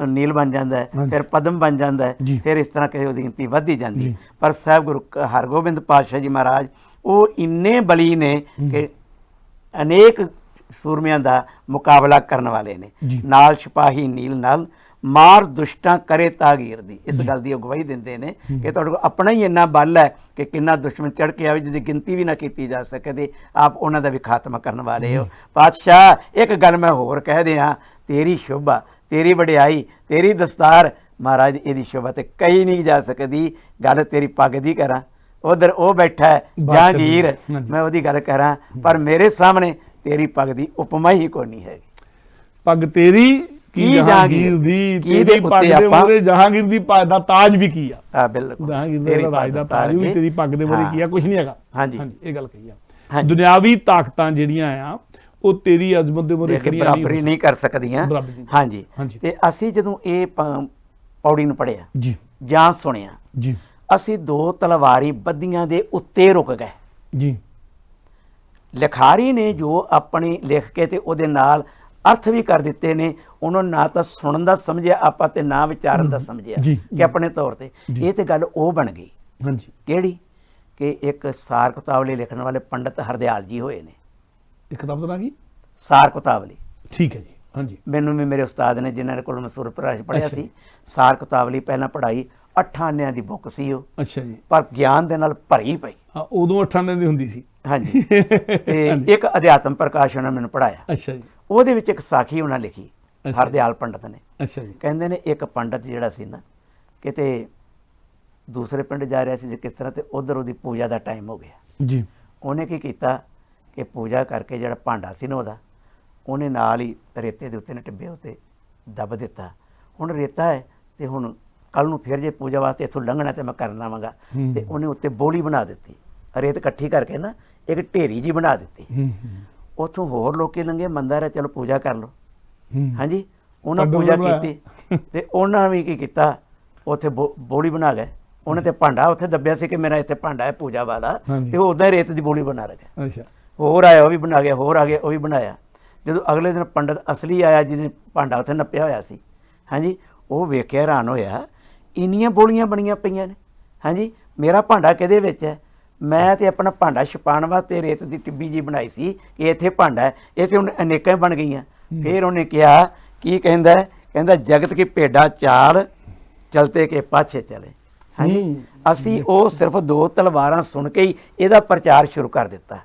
ਨੀਲ ਬਣ ਜਾਂਦਾ, ਫਿਰ ਪਦਮ ਬਣ ਜਾਂਦਾ, ਫਿਰ ਇਸ ਤਰ੍ਹਾਂ ਕਿ ਉਹਦੀ ਗਿਣਤੀ ਵੱਧਦੀ ਜਾਂਦੀ। ਪਰ ਸਾਹਿਬ ਗੁਰੂ ਹਰਗੋਬਿੰਦ ਪਾਤਸ਼ਾਹ ਜੀ ਮਹਾਰਾਜ ਉਹ ਇੰਨੇ ਬਲੀ ਨੇ ਕਿ ਅਨੇਕ ਸੂਰਮਿਆਂ ਦਾ ਮੁਕਾਬਲਾ ਕਰਨ ਵਾਲੇ ਨੇ। ਨਾਲ ਸਿਪਾਹੀ ਨੀਲ ਨਾਲ ਮਾਰ ਦੁਸ਼ਟਾਂ ਕਰੇ ਤਾਗੀਰ ਦੀ, ਇਸ ਗੱਲ ਦੀ ਅਗਵਾਈ ਦਿੰਦੇ ਨੇ ਕਿ ਤੁਹਾਡੇ ਕੋਲ ਆਪਣਾ ਹੀ ਇੰਨਾ ਬਲ ਹੈ ਕਿ ਕਿੰਨਾ ਦੁਸ਼ਮਣ ਚੜ੍ਹ ਕੇ ਆਵੇ ਜਿਹਦੀ ਗਿਣਤੀ ਵੀ ਨਾ ਕੀਤੀ ਜਾ ਸਕਦੀ, ਆਪ ਉਹਨਾਂ ਦਾ ਵੀ ਖਾਤਮਾ ਕਰਨ ਵਾਲੇ ਹੋ। ਪਾਤਸ਼ਾਹ ਇੱਕ ਗੱਲ ਮੈਂ ਹੋਰ ਕਹਿ ਦਿਆਂ, ਤੇਰੀ ਸ਼ੋਭਾ, ਤੇਰੀ ਵਡਿਆਈ, ਤੇਰੀ ਦਸਤਾਰ ਮਹਾਰਾਜ, ਇਹਦੀ ਸ਼ੋਭਾ ਤੇ ਕਹੀ ਨਹੀਂ ਜਾ ਸਕਦੀ। ਗੱਲ ਤੇਰੀ ਪੱਗ ਦੀ ਕਰਾਂ, ਉਧਰ ਉਹ ਬੈਠਾ ਹੈ ਜਹਾਂਗੀਰ, ਮੈਂ ਉਹਦੀ ਗੱਲ ਕਰਾਂ, ਪਰ ਮੇਰੇ ਸਾਹਮਣੇ ਤੇਰੀ ਪੱਗ ਦੀ ਉਪਮਾ ਹੀ ਕੋਈ ਨਹੀਂ ਹੈਗੀ। ਪੱਗ ਤੇਰੀ ਕੀ ਜਹਾਂਗੀਰ ਦੀ, ਤੇਰੀ ਪੱਗ ਦੇ ਮੂਹਰੇ ਜਹਾਂਗੀਰ ਦੀ ਪੱਗ ਦਾ ਤਾਜ ਵੀ ਕੀ ਆ। ਬਿਲਕੁਲ, ਜਹਾਂਗੀਰ ਦਾ ਰਾਜ ਦਾ ਤਾਜ ਵੀ ਤੇਰੀ ਪੱਗ ਦੇ ਮੂਹਰੇ ਕੀ ਆ, ਕੁਝ ਨਹੀਂ ਹੈਗਾ। ਹਾਂਜੀ, ਇਹ ਗੱਲ ਕਹੀ ਆ। ਦੁਨਿਆਵੀ ਤਾਕਤਾਂ ਜਿਹੜੀਆਂ ਆ ਉਹ ਤੇਰੀ ਅਜ਼ਮਤ ਦੇ ਮੂਹਰੇ ਖੜੀਆਂ ਬਰਾਬਰੀ ਨਹੀਂ ਕਰ ਸਕਦੀਆਂ। ਹਾਂਜੀ, ਤੇ ਅਸੀਂ ਜਦੋਂ ਇਹ ਪੌੜੀ ਨੂੰ ਪੜ੍ਹਿਆ ਜੀ ਜਾਂ ਸੁਣਿਆ ਜੀ, ਅਸੀਂ 2 ਤਲਵਾਰੀ ਬੱਦੀਆਂ ਦੇ ਉੱਤੇ ਰੁਕ ਗਏ ਜੀ। ਲਿਖਾਰੀ ਨੇ ਜੋ ਆਪਣੀ ਲਿਖ ਕੇ ਤੇ ਉਹਦੇ ਨਾਲ ਅਰਥ ਵੀ ਕਰ ਦਿੱਤੇ ਨੇ, ਉਹਨਾਂ ਨਾ ਤਾਂ ਸੁਣਨ ਦਾ ਸਮਝਿਆ ਆਪਾਂ ਤੇ ਨਾ ਵਿਚਾਰਨ ਦਾ ਸਮਝਿਆ ਕਿ ਆਪਣੇ ਤੌਰ ਤੇ ਇਹ ਤੇ ਗੱਲ ਉਹ ਬਣ ਗਈ। ਹਾਂਜੀ, ਕਿਹੜੀ ਕਿ ਇੱਕ ਸਾਰ ਕਿਤਾਬਲੀ ਲਿਖਣ ਵਾਲੇ ਪੰਡਤ ਹਰਦਿਆਲ ਜੀ ਹੋਏ ਨੇ। ਇਹ ਕਿਤਾਬ ਦਾ ਨਾਂ ਕੀ? ਸਾਰ ਕਿਤਾਬਲੀ। ਠੀਕ ਹੈ ਜੀ। ਹਾਂਜੀ, ਮੈਨੂੰ ਵੀ ਮੇਰੇ ਉਸਤਾਦ ਨੇ ਜਿਨ੍ਹਾਂ ਕੋਲ ਮੈਂ ਸੁਰਪ੍ਰਾਸ਼ ਪੜ੍ਹਿਆ ਸੀ ਸਾਰ ਕਿਤਾਬਲੀ, ਪਹਿਲਾਂ ਪੜ੍ਹਾਈ 8 ਆਨਿਆਂ ਦੀ ਬੁੱਕ ਸੀ ਉਹ। ਅੱਛਾ ਜੀ। ਪਰ ਗਿਆਨ ਦੇ ਨਾਲ ਭਰੀ ਪਈ। ਹਾਂ, ਉਦੋਂ 8 ਆਨਿਆਂ ਦੀ ਹੁੰਦੀ ਸੀ। ਹਾਂਜੀ, ਤੇ ਇੱਕ ਅਧਿਆਤਮ ਪ੍ਰਕਾਸ਼ ਉਹਨਾਂ ਮੈਨੂੰ ਪੜ੍ਹਾਇਆ। ਅੱਛਾ ਜੀ। ਉਹਦੇ ਵਿੱਚ ਇੱਕ ਸਾਖੀ ਉਹਨਾਂ ਲਿਖੀ ਹਰਦਿਆਲ ਪੰਡਤ ਨੇ। ਅੱਛਾ ਜੀ। ਕਹਿੰਦੇ ਨੇ ਇੱਕ ਪੰਡਤ ਜਿਹੜਾ ਸੀ ਨਾ ਕਿਤੇ ਦੂਸਰੇ ਪਿੰਡ ਜਾ ਰਿਹਾ ਸੀ ਜੇ ਕਿਸ ਤਰ੍ਹਾਂ, ਤੇ ਉਧਰ ਉਹਦੀ ਪੂਜਾ ਦਾ ਟਾਈਮ ਹੋ ਗਿਆ ਜੀ। ਉਹਨੇ ਕੀ ਕੀਤਾ ਕਿ ਪੂਜਾ ਕਰਕੇ ਜਿਹੜਾ ਭਾਂਡਾ ਸੀ ਨਾ ਉਹਨੇ ਨਾਲ ਹੀ ਰੇਤੇ ਦੇ ਉੱਤੇ ਨੇ ਟਿੱਬੇ ਉੱਤੇ ਦੱਬ ਦਿੱਤਾ। ਹੁਣ ਰੇਤਾ ਹੈ ਤੇ ਹੁਣ ਕੱਲ ਨੂੰ ਫਿਰ ਜੇ ਪੂਜਾ ਵਾਸਤੇ ਇੱਥੋਂ ਲੰਘਣਾ ਤੇ ਮੈਂ ਕਰਨ ਆਵਾਂਗਾ, ਤੇ ਉਹਨੇ ਉੱਤੇ ਬੋਲੀ ਬਣਾ ਦਿੱਤੀ, ਰੇਤ ਇਕੱਠੀ ਕਰਕੇ ਨਾ ਇੱਕ ਢੇਰੀ ਜੀ ਬਣਾ ਦਿੱਤੀ। ਉੱਥੋਂ ਹੋਰ ਲੋਕੀ ਲੰਘੇ, ਮੰਦਾ ਰਿਹਾ, ਚਲੋ ਪੂਜਾ ਕਰ ਲਓ। ਹਾਂਜੀ, ਉਹਨਾਂ ਪੂਜਾ ਕੀਤੀ ਤੇ ਉਹਨਾਂ ਵੀ ਕੀ ਕੀਤਾ, ਉੱਥੇ ਬੋਲੀ ਬਣਾ ਗਏ। ਉਹਨੇ ਤੇ ਭਾਂਡਾ ਉੱਥੇ ਦੱਬਿਆ ਸੀ ਕਿ ਮੇਰਾ ਇੱਥੇ ਭਾਂਡਾ ਹੈ ਪੂਜਾ ਵਾਲਾ, ਤੇ ਉਹ ਉੱਦਾਂ ਹੀ ਰੇਤ ਦੀ ਬੋਲੀ ਬਣਾ ਰਿਹਾ। ਅੱਛਾ, ਹੋਰ ਆਇਆ ਉਹ ਵੀ ਬਣਾ ਗਿਆ, ਹੋਰ ਆ ਗਿਆ ਉਹ ਵੀ ਬਣਾਇਆ। ਜਦੋਂ ਅਗਲੇ ਦਿਨ ਪੰਡਤ ਅਸਲੀ ਆਇਆ ਜਿਹਨੇ ਭਾਂਡਾ ਉੱਥੇ ਨੱਪਿਆ ਹੋਇਆ ਸੀ, ਹਾਂਜੀ, ਉਹ ਵੇਖ ਕੇ ਹੈਰਾਨ ਹੋਇਆ, ਇੰਨੀਆਂ ਬੋਲੀਆਂ ਬਣੀਆਂ ਪਈਆਂ ਨੇ। ਹਾਂਜੀ, ਮੇਰਾ ਭਾਂਡਾ ਕਿਹਦੇ ਵਿੱਚ ਹੈ? ਮੈਂ ਤੇ ਆਪਣਾ ਭਾਂਡਾ ਛਪਾਉਣ ਵਾਸਤੇ ਰੇਤ ਦੀ ਟਿੱਬੀ ਜੀ ਬਣਾਈ ਸੀ ਕਿ ਇੱਥੇ ਭਾਂਡਾ ਹੈ, ਇਹ ਤੇ ਹੁਣ ਅਨੇਕਾਂ ਬਣ ਗਈਆਂ। ਫਿਰ ਉਹਨੇ ਕਿਹਾ, ਕੀ ਕਹਿੰਦਾ? ਕਹਿੰਦਾ ਜਗਤ ਕੀ ਭੇਡਾਂ ਚਾਲ ਚਲਤੇ ਕੇ ਪਾਛੇ ਚਲੇ। ਹਾਂਜੀ, ਅਸੀਂ ਉਹ ਸਿਰਫ 2 ਤਲਵਾਰਾਂ ਸੁਣ ਕੇ ਹੀ ਇਹਦਾ ਪ੍ਰਚਾਰ ਸ਼ੁਰੂ ਕਰ ਦਿੱਤਾ,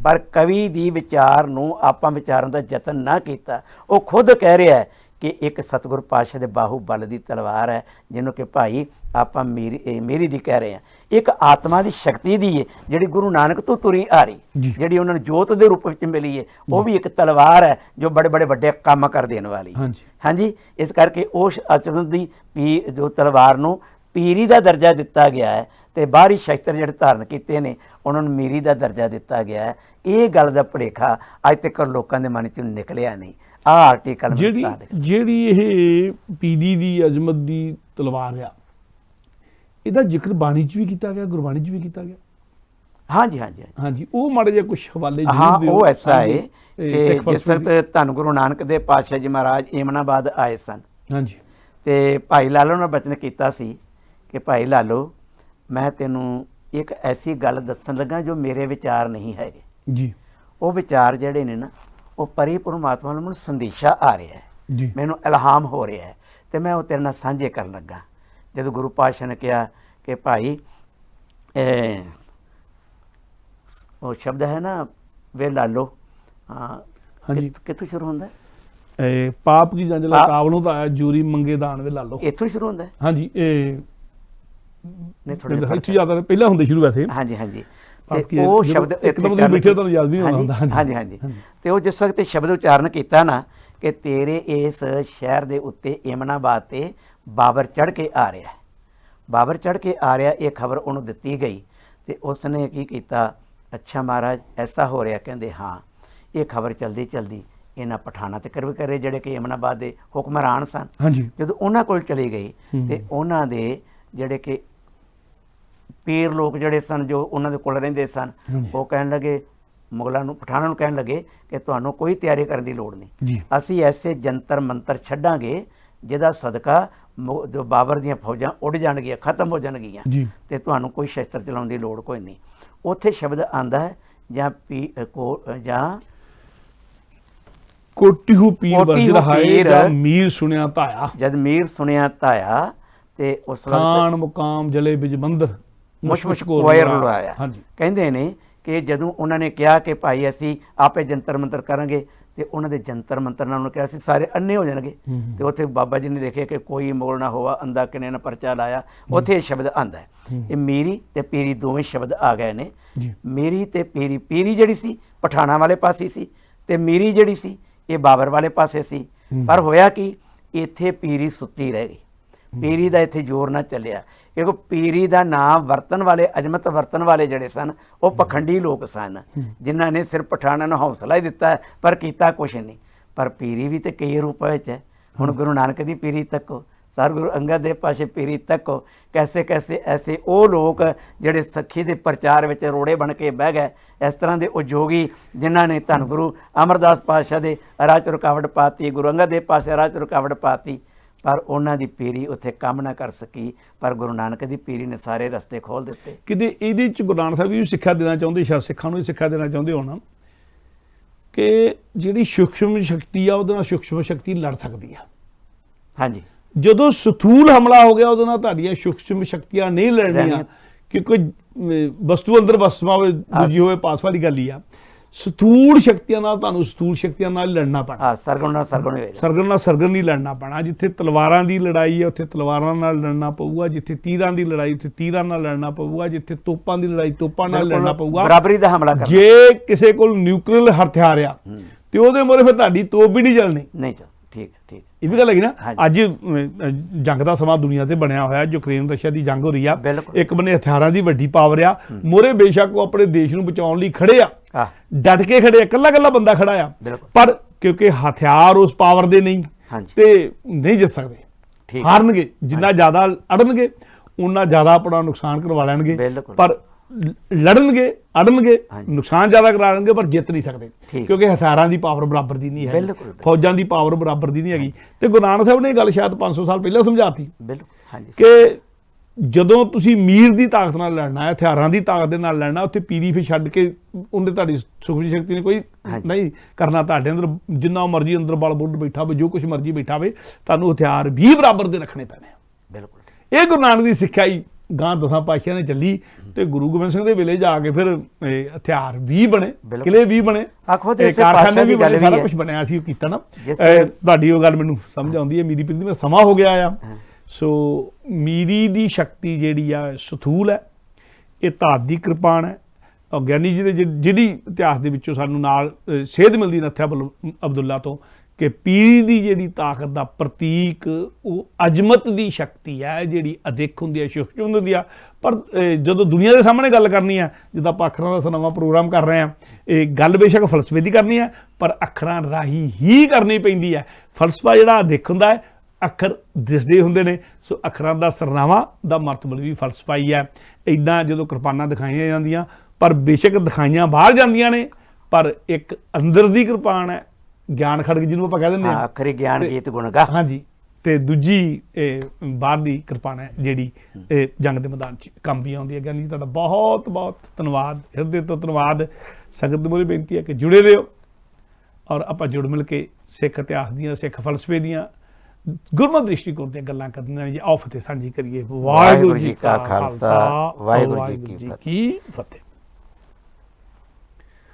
ਪਰ ਕਵੀ ਦੀ ਵਿਚਾਰ ਨੂੰ ਆਪਾਂ ਵਿਚਾਰਨ ਦਾ ਯਤਨ ਨਾ ਕੀਤਾ। ਉਹ ਖੁਦ ਕਹਿ ਰਿਹਾ ਹੈ ਕਿ ਇੱਕ ਸਤਿਗੁਰ ਪਾਤਸ਼ਾਹ ਦੇ ਬਾਹੂ ਬਲ ਦੀ ਤਲਵਾਰ ਹੈ, ਜਿਹਨੂੰ ਕਿ ਭਾਈ ਆਪਾਂ ਮੇਰੀ ਦੀ ਕਹਿ ਰਹੇ ਹਾਂ। ਇੱਕ ਆਤਮਾ ਦੀ ਸ਼ਕਤੀ ਦੀ ਹੈ ਜਿਹੜੀ ਗੁਰੂ ਨਾਨਕ ਤੋਂ ਤੁਰੀ ਆ ਰਹੀ, ਜਿਹੜੀ ਉਹਨਾਂ ਨੂੰ ਜੋਤ ਦੇ ਰੂਪ ਵਿੱਚ ਮਿਲੀ ਹੈ। ਉਹ ਵੀ ਇੱਕ ਤਲਵਾਰ ਹੈ ਜੋ ਬੜੇ ਬੜੇ ਵੱਡੇ ਕੰਮ ਕਰ ਦੇਣ ਵਾਲੀ। ਹਾਂਜੀ, ਇਸ ਕਰਕੇ ਉਸ ਅਚਰਨ ਦੀ ਜੋ ਤਲਵਾਰ ਨੂੰ ਪੀਰੀ ਦਾ ਦਰਜਾ ਦਿੱਤਾ ਗਿਆ ਹੈ, ਤੇ ਬਾਹਰੀ ਸ਼ਸਤਰ ਜਿਹੜੇ ਧਾਰਨ ਕੀਤੇ ਨੇ ਉਹਨਾਂ ਨੂੰ ਮੀਰੀ ਦਾ ਦਰਜਾ ਦਿੱਤਾ ਗਿਆ ਹੈ। ਇਹ ਗੱਲ ਦਾ ਭੁਲੇਖਾ ਅੱਜ ਤੱਕ ਲੋਕਾਂ ਦੇ ਮਨ 'ਚੋਂ ਨਿਕਲਿਆ ਨਹੀਂ। ਆਹ ਆਰਟੀਕਲ ਜਿਹੜੀ ਇਹ ਪੀਰੀ ਦੀ ਅਜ਼ਮਤ ਦੀ ਤਲਵਾਰ ਆ, ਇਹਦਾ ਜ਼ਿਕਰ ਬਾਣੀ 'ਚ ਵੀ ਕੀਤਾ ਗਿਆ, ਗੁਰਬਾਣੀ 'ਚ ਵੀ ਕੀਤਾ ਗਿਆ। ਹਾਂਜੀ ਹਾਂਜੀ ਹਾਂਜੀ, ਉਹ ਮਾੜੇ ਜਿਹੇ ਕੁਝ ਹਵਾਲੇ। ਹਾਂ, ਉਹ ਐਸਾ ਹੈ ਕਿ ਜਿਸ ਵਕਤ ਧੰਨ ਗੁਰੂ ਨਾਨਕ ਦੇਵ ਪਾਤਸ਼ਾਹ ਜੀ ਮਹਾਰਾਜ ਏਮਨਾਬਾਦ ਆਏ ਸਨ। ਹਾਂਜੀ, ਤੇ ਭਾਈ ਲਾਲੋ ਨੇ ਬਚਨ ਕੀਤਾ ਸੀ ਕਿ ਭਾਈ ਲਾਲੋ, ਮੈਂ ਤੈਨੂੰ ਇੱਕ ਐਸੀ ਗੱਲ ਦੱਸਣ ਲੱਗਾ ਜੋ ਮੇਰੇ ਵਿਚਾਰ ਨਹੀਂ ਹੈਗੇ ਜੀ। ਉਹ ਵਿਚਾਰ ਜਿਹੜੇ ਨੇ ਨਾ, ਉਹ ਪਰੀ ਪਰਮਾਤਮਾ ਨੂੰ ਮੈਨੂੰ ਸੰਦੇਸ਼ਾ ਆ ਰਿਹਾ ਹੈ, ਮੈਨੂੰ ਇਲਹਾਮ ਹੋ ਰਿਹਾ ਹੈ, ਤੇ ਮੈਂ ਉਹ ਤੇਰੇ ਨਾਲ ਸਾਂਝੇ ਕਰਨ ਲੱਗਾ। ਜਦੋਂ ਗੁਰੂ ਪਾਤਸ਼ਾਹ ਨੇ ਕਿਹਾ ਕਿ ਭਾਈ ਉਹ ਸ਼ਬਦ ਹੈ ਨਾ, ਵੇ ਲਾਲੋ, ਕਿੱਥੋਂ ਸ਼ੁਰੂ ਹੁੰਦਾ? ਪਾਪ ਕੀ ਜੰਜ ਲਾ ਕਾਬਲੋਂ ਤਾਂ ਆਇਆ, ਜੂਰੀ ਮੰਗੇ ਦਾਨ ਵੇ ਲਾਲੋ, ਇੱਥੋਂ ਸ਼ੁਰੂ ਹੁੰਦਾ। ਹਾਂਜੀ, ਇਹ ਨਹੀਂ ਥੋੜਾ ਜਿਆਦਾ ਪਹਿਲਾਂ ਹੁੰਦੇ ਸ਼ੁਰੂ ਵੈਸੇ। ਹਾਂਜੀ ਹਾਂਜੀ, ਉਹ ਸ਼ਬਦ ਇੱਕਦਮ ਤੁਸੀਂ ਬੈਠੇ ਤੁਹਾਨੂੰ ਯਾਦ ਵੀ ਆਉਂਦਾ। ਹਾਂਜੀ ਹਾਂਜੀ, ਤੇ ਉਹ ਜਿਸ ਵਕਤ ਸ਼ਬਦ ਉਚਾਰਨ ਕੀਤਾ ਨਾ ਕਿ ਤੇਰੇ ਇਸ ਸ਼ਹਿਰ ਦੇ ਉੱਤੇ ਏਮਨਾਬਾਦ ਤੇ ਬਾਬਰ ਚੜ੍ਹ ਕੇ ਆ ਰਿਹਾ, ਬਾਬਰ ਚੜ੍ਹ ਕੇ ਆ ਰਿਹਾ, ਇਹ ਖਬਰ ਉਹਨੂੰ ਦਿੱਤੀ ਗਈ। ਤੇ ਉਸਨੇ ਕੀ ਕੀਤਾ, ਅੱਛਾ ਮਹਾਰਾਜ ਐਸਾ ਹੋ ਰਿਹਾ? ਕਹਿੰਦੇ ਹਾਂ। ਇਹ ਖਬਰ ਚਲਦੀ ਚਲਦੀ ਇਹਨਾਂ ਪਠਾਨਾਂ ਤੇ ਵੀ ਕਰੇ ਜਿਹੜੇ ਕਿ ਯਮਨਾਬਾਦ ਦੇ ਹੁਕਮਰਾਨ ਸਨ। ਹਾਂਜੀ। ਜਦੋਂ ਉਹਨਾਂ ਕੋਲ ਚਲੇ ਗਏ ਤੇ ਉਹਨਾਂ ਦੇ ਜਿਹੜੇ ਕਿ ਪੀਰ ਲੋਕ ਜਿਹੜੇ ਸਨ ਜੋ ਉਹਨਾਂ ਦੇ ਕੋਲ ਰਹਿੰਦੇ ਸਨ, ਉਹ ਕਹਿਣ ਲੱਗੇ ਮੁਗਲਾਂ ਨੂੰ, ਪਠਾਨਾਂ ਨੂੰ ਕਹਿਣ ਲੱਗੇ ਕਿ ਤੁਹਾਨੂੰ ਕੋਈ ਤਿਆਰੀ ਕਰਨ ਦੀ ਲੋੜ ਨਹੀਂ, ਅਸੀਂ ਐਸੇ ਜੰਤਰ ਮੰਤਰ ਛੱਡਾਂਗੇ ਜਿਹਦਾ ਸਦਕਾ ਜੋ ਬਾਬਰ ਦੀਆਂ ਫੌਜਾਂ ਉੱਡ ਜਾਣਗੀਆਂ, ਖਤਮ ਹੋ ਜਾਣਗੀਆਂ ਤੇ ਤੁਹਾਨੂੰ ਕੋਈ ਸ਼ਸਤਰ ਚਲਾਉਣ ਦੀ ਲੋੜ ਕੋਈ ਨਹੀਂ। ਉੱਥੇ ਸ਼ਬਦ ਆਂਦਾ ਹੈ ਜਾਂ ਕੋਟੀਹੂ ਪੀਰ ਵਰਜਿਲ ਹਾਏ ਜਦ ਮੀਰ ਸੁਣਿਆ ਧਾਇਆ, ਜਦ ਮੀਰ ਸੁਣਿਆ ਧਾਇਆ ਤੇ ਉਸ ਖਾਨ ਮੁਕਾਮ ਜਲੇ ਬਿਜਬੰਦਰ ਮੁਸ਼ਮੁਸ਼ ਕੋਇਰ ਲੁਆਇਆ। ਕਹਿੰਦੇ ਨੇ ਕਿ ਜਦੋਂ ਉਹਨਾਂ ਨੇ ਕਿਹਾ ਕਿ ਭਾਈ ਅਸੀਂ ਆਪੇ ਜੰਤਰ ਮੰਤਰ ਕਰਾਂਗੇ ਤੇ ਉਹਨਾਂ ਦੇ ਜੰਤਰ ਮੰਤਰ ਨਾਲ ਉਹਨੂੰ ਕਿਹਾ ਸੀ ਸਾਰੇ ਅੰਨੇ ਹੋ ਜਾਣਗੇ। ਤੇ ਉੱਥੇ ਬਾਬਾ ਜੀ ਨੇ ਦੇਖਿਆ ਕਿ ਕੋਈ ਮੋਲ ਨਾ ਹੋਵਾ ਅੰਦਾ ਕਿਨੇ ਨਾ ਪਰਚਾ ਲਾਇਆ। ਉੱਥੇ ਇਹ ਸ਼ਬਦ ਆਂਦਾ ਹੈ, ਇਹ ਮੀਰੀ ਤੇ ਪੀਰੀ ਦੋਵੇਂ ਸ਼ਬਦ ਆ ਗਏ ਨੇ। ਮੀਰੀ ਤੇ ਪੀਰੀ, ਪੀਰੀ ਜਿਹੜੀ ਸੀ ਪਠਾਣਾ ਵਾਲੇ ਪਾਸੇ ਸੀ ਤੇ ਮੀਰੀ ਜਿਹੜੀ ਸੀ ਇਹ ਬਾਬਰ ਵਾਲੇ ਪਾਸੇ ਸੀ। ਪਰ ਹੋਇਆ ਕਿ ਇੱਥੇ ਪੀਰੀ ਸੁੱਤੀ ਰਹਿ ਗਈ, ਪੀਰੀ ਦਾ ਇੱਥੇ ਜ਼ੋਰ ਨਾ ਚੱਲਿਆ ਕਿਉਂਕਿ ਪੀਰੀ ਦਾ ਨਾਮ ਵਰਤਣ ਵਾਲੇ, ਅਜਮਤ ਵਰਤਣ ਵਾਲੇ ਜਿਹੜੇ ਸਨ ਉਹ ਪਖੰਡੀ ਲੋਕ ਸਨ, ਜਿਨ੍ਹਾਂ ਨੇ ਸਿਰਫ ਪਠਾਨਾਂ ਨੂੰ ਹੌਸਲਾ ਹੀ ਦਿੱਤਾ ਪਰ ਕੀਤਾ ਕੁਛ ਨਹੀਂ। ਪਰ ਪੀਰੀ ਵੀ ਤੇ ਕਈ ਰੂਪਾਂ ਵਿੱਚ ਹੈ। ਹੁਣ ਗੁਰੂ ਨਾਨਕ ਦੀ ਪੀਰੀ ਤੱਕੋ, ਸਤਿਗੁਰੂ ਅੰਗਦ ਦੇਵ ਪਾਸ਼ੇ ਪੀਰੀ ਤੱਕੋ, ਕੈਸੇ ਕੈਸੇ ਐਸੇ ਉਹ ਲੋਕ ਜਿਹੜੇ ਸੱਖੀ ਦੇ ਪ੍ਰਚਾਰ ਵਿੱਚ ਰੋੜੇ ਬਣ ਕੇ ਬਹਿ ਗਏ। ਇਸ ਤਰ੍ਹਾਂ ਦੇ ਉਹ ਜੋਗੀ ਜਿਨ੍ਹਾਂ ਨੇ ਧੰਨ ਗੁਰੂ ਅਮਰਦਾਸ ਪਾਤਸ਼ਾਹ ਦੇ ਰਾਹ 'ਚ ਰੁਕਾਵਟ ਪਾਤੀ, ਗੁਰੂ ਅੰਗਦ ਦੇਵ ਪਾਸ਼ੇ ਰਾਹ 'ਚ ਰੁਕਾਵਟ ਪਾਤੀ, ਪਰ ਉਹਨਾਂ ਦੀ ਪੀਰੀ ਉੱਥੇ ਕੰਮ ਨਾ ਕਰ ਸਕੀ। ਪਰ ਗੁਰੂ ਨਾਨਕ ਦੀ ਪੀਰੀ ਨੇ ਸਾਰੇ ਰਸਤੇ ਖੋਲ੍ਹ ਦਿੱਤੇ। ਕਿਤੇ ਇਹਦੇ 'ਚ ਗੁਰੂ ਨਾਨਕ ਸਾਹਿਬ ਵੀ ਸਿੱਖਿਆ ਦੇਣਾ ਚਾਹੁੰਦੇ, ਸ਼ਾਇਦ ਸਿੱਖਾਂ ਨੂੰ ਸਿੱਖਿਆ ਦੇਣਾ ਚਾਹੁੰਦੇ ਹੋਣਾ ਕਿ ਜਿਹੜੀ ਸੂਖਮ ਸ਼ਕਤੀ ਆ ਉਹਦੇ ਨਾਲ ਸੂਖਮ ਸ਼ਕਤੀ ਲੜ ਸਕਦੀ ਆ। ਹਾਂਜੀ। ਜਦੋਂ ਸਥੂਲ ਹਮਲਾ ਹੋ ਗਿਆ ਉਹਦੇ ਨਾਲ ਤੁਹਾਡੀਆਂ ਸੂਖਮ ਸ਼ਕਤੀਆਂ ਨਹੀਂ ਲੜਨੀਆਂ, ਕਿ ਕੋਈ ਵਸਤੂ ਅੰਦਰ ਵਸਵਾ ਹੋਵੇ ਦੂਜੀ ਹੋਵੇ, ਪਾਸ ਵਾਲੀ ਗੱਲ ਹੀ ਆ। ਸਥੂਲ ਸ਼ਕਤੀਆਂ ਨਾਲ ਤੁਹਾਨੂੰ ਸਥੂਲ ਸ਼ਕਤੀਆਂ ਨਾਲ ਲੜਨਾ ਪੈਣਾ। ਸਰਗੁਣ ਨਾਲ ਸਰਗੁਣ ਨਹੀਂ ਲੜਨਾ ਪੈਣਾ। ਜਿੱਥੇ ਤਲਵਾਰਾਂ ਦੀ ਲੜਾਈ ਹੈ ਉੱਥੇ ਤਲਵਾਰਾਂ ਨਾਲ ਲੜਨਾ ਪਊਗਾ, ਜਿੱਥੇ ਤੀਰਾਂ ਦੀ ਲੜਾਈ ਉੱਥੇ ਤੀਰਾਂ ਨਾਲ ਲੜਨਾ ਪਊਗਾ, ਜਿੱਥੇ ਤੋਪਾਂ ਦੀ ਲੜਾਈ ਤੋਪਾਂ ਨਾਲ ਲੜਨਾ ਪਊਗਾ। ਬਰਾਬਰੀ ਦਾ ਹਮਲਾ ਕਰਨਾ। ਜੇ ਕਿਸੇ ਕੋਲ ਨਿਊਕਲੀਅਰ ਹਥਿਆਰ ਆ ਤੇ ਉਹਦੇ ਮੋਰੇ ਫਿਰ ਤੁਹਾਡੀ ਤੋਪ ਵੀ ਨਹੀਂ ਚੱਲਣੀ। ਨਹੀਂ ਚੱਲ, ਠੀਕ ਠੀਕ। ਇਹ ਵੀ ਗੱਲ ਹੈਗੀ ਨਾ। ਅੱਜ ਜੰਗ ਦਾ ਸਮਾਂ ਦੁਨੀਆ ਤੇ ਬਣਿਆ ਹੋਇਆ, ਯੂਕਰੇਨ ਰਸ਼ੀਆ ਦੀ ਜੰਗ ਹੋ ਰਹੀ ਆ। ਇੱਕ ਬੰਨੇ ਹਥਿਆਰਾਂ ਦੀ ਵੱਡੀ ਪਾਵਰ ਆ, ਮੋਰੇ ਬੇਸ਼ੱਕ ਉਹ ਆਪਣੇ ਦੇਸ਼ ਨੂੰ ਬਚਾਉਣ ਲਈ ਖੜੇ ਆ, ਡਟ ਕੇ ਖੜੇ ਆ, ਇਕੱਲਾ ਬੰਦਾ ਖੜਾ ਆ, ਪਰ ਕਿਉਂਕਿ ਹਥਿਆਰ ਉਸ ਪਾਵਰ ਦੇ ਨਹੀਂ ਤੇ ਨਹੀਂ ਜਿੱਤ ਸਕਦੇ, ਹਾਰਨਗੇ। ਜਿੰਨਾ ਜ਼ਿਆਦਾ ਅੜਨਗੇ ਉਨਾ ਜ਼ਿਆਦਾ ਆਪਣਾ ਨੁਕਸਾਨ ਕਰਵਾ ਲੈਣਗੇ, ਪਰ ਲੜਨਗੇ ਅੜਨਗੇ ਨੁਕਸਾਨ ਜ਼ਿਆਦਾ ਕਰਾ ਲੈਣਗੇ, ਪਰ ਜਿੱਤ ਨਹੀਂ ਸਕਦੇ ਕਿਉਂਕਿ ਹਥਿਆਰਾਂ ਦੀ ਪਾਵਰ ਬਰਾਬਰ ਦੀ ਨਹੀਂ ਹੈ, ਫੌਜਾਂ ਦੀ ਪਾਵਰ ਬਰਾਬਰ ਦੀ ਨਹੀਂ ਹੈਗੀ। ਤੇ ਗੁਰੂ ਨਾਨਕ ਸਾਹਿਬ ਨੇ ਇਹ ਗੱਲ ਸ਼ਾਇਦ 500 ਸਾਲ ਪਹਿਲਾਂ ਸਮਝਾਤੀ ਕਿ ਜਦੋਂ ਤੁਸੀਂ ਮੀਰ ਦੀ ਤਾਕਤ ਨਾਲ ਲੜਨਾ ਹੈ, ਹਥਿਆਰਾਂ ਦੀ ਤਾਕਤ ਦੇ ਨਾਲ ਲੜਨਾ, ਉੱਥੇ ਪੀਰੀ ਫਿਰ ਛੱਡ ਕੇ ਉਹਨੇ ਤੁਹਾਡੀ ਸੁਖਮਨੀ ਸ਼ਕਤੀ ਨੇ ਕੋਈ ਨਹੀਂ ਕਰਨਾ। ਤੁਹਾਡੇ ਅੰਦਰ ਜਿੰਨਾ ਮਰਜ਼ੀ ਅੰਦਰ ਬਲ ਬੁੱਢ ਬੈਠਾ ਹੋਵੇ, ਜੋ ਕੁਛ ਮਰਜ਼ੀ ਬੈਠਾ ਹੋਵੇ, ਤੁਹਾਨੂੰ ਹਥਿਆਰ ਵੀ ਬਰਾਬਰ ਦੇ ਰੱਖਣੇ ਪੈਣੇ। ਇਹ ਗੁਰੂ ਨਾਨਕ ਦੀ ਸਿੱਖਿਆ ਹੀ ਗਾਂ 10 ਪਾਤਸ਼ਾਹਾਂ ਨੇ ਚੱਲੀ ਤੇ ਗੁਰੂ ਗੋਬਿੰਦ ਸਿੰਘ ਦੇ ਵੇਲੇ ਜਾ ਕੇ ਫਿਰ ਹਥਿਆਰ ਵੀ ਬਣੇ, ਕਿਲੇ ਵੀ ਬਣੇ, ਕਾਰਖਾਨੇ ਵੀ ਬਣੇ, ਸਾਰਾ ਕੁਝ ਬਣਿਆ ਸੀ। ਉਹ ਕੀਤਾ ਨਾ। ਤੁਹਾਡੀ ਉਹ ਗੱਲ ਮੈਨੂੰ ਸਮਝ ਆਉਂਦੀ ਹੈ। ਮੀਰੀ ਪੀਰੀ ਦਾ ਸਮਾਂ ਹੋ ਗਿਆ ਆ। ਸੋ ਮੀਰੀ ਦੀ ਸ਼ਕਤੀ ਜਿਹੜੀ ਆ ਸਥੂਲ ਹੈ, ਇਹ ਧਾਤ ਦੀ ਕਿਰਪਾਨ ਹੈ। ਗਿਆਨੀ ਜੀ ਦੇ ਜਿਹੜੀ ਇਤਿਹਾਸ ਦੇ ਵਿੱਚੋਂ ਸਾਨੂੰ ਨਾਲ ਸੇਧ ਮਿਲਦੀ ਨੱਥਿਆ ਅਬਦੁੱਲਾ ਤੋਂ ਕਿ ਪੀਰੀ ਦੀ ਜਿਹੜੀ ਤਾਕਤ ਦਾ ਪ੍ਰਤੀਕ ਉਹ ਅਜਮਤ ਦੀ ਸ਼ਕਤੀ ਹੈ, ਜਿਹੜੀ ਅਦਿੱਖ ਹੁੰਦੀ ਹੈ, ਸੂਖਮ ਹੁੰਦੀ ਆ। ਪਰ ਜਦੋਂ ਦੁਨੀਆ ਦੇ ਸਾਹਮਣੇ ਗੱਲ ਕਰਨੀ ਹੈ, ਜਿੱਦਾਂ ਆਪਾਂ ਅੱਖਰਾਂ ਦਾ ਨਵਾਂ ਪ੍ਰੋਗਰਾਮ ਕਰ ਰਹੇ ਹਾਂ, ਇਹ ਗੱਲ ਬੇਸ਼ੱਕ ਫਲਸਫੇ ਦੀ ਕਰਨੀ ਹੈ, ਪਰ ਅੱਖਰਾਂ ਰਾਹੀਂ ਹੀ ਕਰਨੀ ਪੈਂਦੀ ਹੈ। ਫਲਸਫਾ ਜਿਹੜਾ ਅਦਿੱਖ ਹੁੰਦਾ ਹੈ, ਅੱਖਰ ਦਿਸਦੇ ਹੁੰਦੇ ਨੇ। ਸੋ ਅੱਖਰਾਂ ਦਾ ਸਰਨਾਵਾ ਦਾ ਮਰਤਬਾ ਵੀ ਫਲਸਫਾ ਹੀ ਹੈ। ਇੱਦਾਂ ਜਦੋਂ ਕਿਰਪਾਨਾਂ ਦਿਖਾਈਆਂ ਜਾਂਦੀਆਂ, ਪਰ ਬੇਸ਼ੱਕ ਦਿਖਾਈਆਂ ਬਾਹਰ ਜਾਂਦੀਆਂ ਨੇ, ਪਰ ਇੱਕ ਅੰਦਰ ਦੀ ਕਿਰਪਾਨ ਹੈ, ਗਿਆਨ ਖੜਗ ਜਿਹਨੂੰ ਆਪਾਂ ਕਹਿ ਦਿੰਦੇ ਹਾਂ, ਅਖਰੀ ਗਿਆਨ ਗੀਤ ਗੁਣਗਾ। ਹਾਂਜੀ। ਤੇ ਦੂਜੀ ਬਾਹਰ ਦੀ ਕਿਰਪਾਨ ਹੈ ਜਿਹੜੀ ਜੰਗ ਦੇ ਮੈਦਾਨ 'ਚ ਕੰਮ ਵੀ ਆਉਂਦੀ ਹੈ। ਗਿਆਨੀ ਜੀ ਤੁਹਾਡਾ ਬਹੁਤ ਬਹੁਤ ਧੰਨਵਾਦ, ਹਿਰਦੇ ਤੋਂ ਧੰਨਵਾਦ। ਸੰਗਤ ਨੂੰ ਮੇਰੀ ਬੇਨਤੀ ਹੈ ਕਿ ਜੁੜੇ ਰਹੋ ਔਰ ਆਪਾਂ ਜੁੜ ਮਿਲ ਕੇ ਸਿੱਖ ਇਤਿਹਾਸ ਦੀਆਂ, ਸਿੱਖ ਫਲਸਫੇ ਦੀਆਂ, ਗੁਰਮਤਿ ਦ੍ਰਿਸ਼ਟੀਕੋਣ ਦੀਆਂ ਗੱਲਾਂ ਕਰਨੀਆਂ ਜੀ। ਆਓ ਫਤਿਹ ਸਾਂਝੀ ਕਰੀਏ। ਵਾਹਿਗੁਰੂ ਜੀ ਕਾ ਖਾਲਸਾ, ਵਾਹਿਗੁਰੂ ਜੀ ਕੀ ਫਤਿਹ।